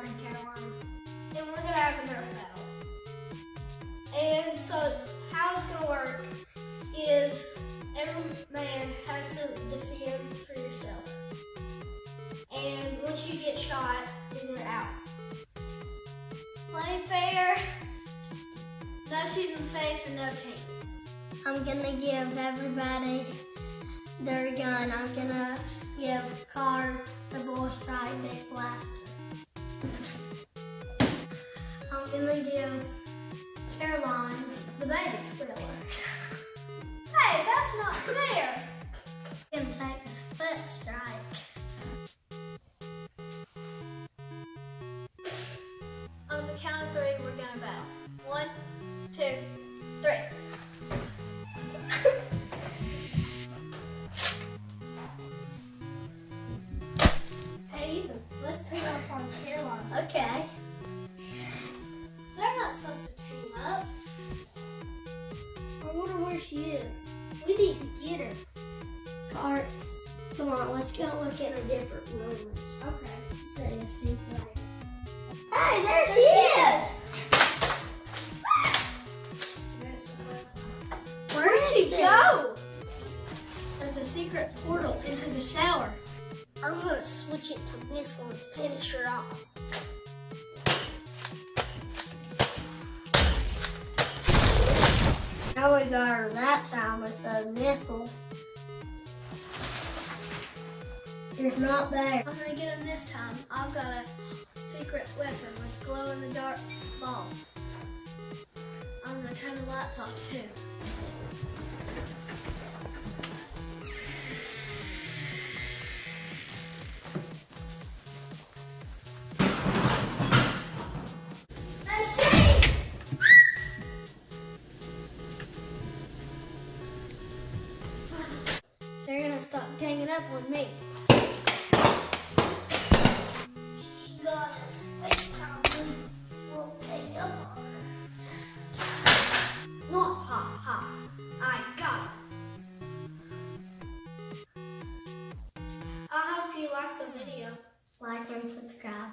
in Carolina. And we're gonna have a Nerf battle. And so how it's gonna work is every man has to defend for yourself. And once you get shot, then you're out. Play fair, no shooting in the face, and no teams. I'm gonna give everybody their gun. I'm gonna give Carr the bull strike big blaster. I'm gonna give Caroline the baby squealer. Hey, that's not fair. I'm gonna take the foot strike. On the count of 3, we're gonna battle. 1, 2, 3. Hey Ethan, let's team up on Caroline. Okay. They're not supposed to team up. I wonder where she is. We need to get her. Carr, come on, let's go look at her different moments. Okay. See if she's like. Hey, there she is! Where did she go? There's a secret portal into the shower. I'm gonna switch it to this one to finish her off. Now we got her that time with a missile. It's not there. I'm gonna get him this time. I've got a secret weapon with glow-in-the-dark balls. I'm gonna turn the lights off too. They're gonna stop ganging up on me. She got us. Next time we will take up on her. Wah ha ha! I got it. I hope you liked the video. Like and subscribe.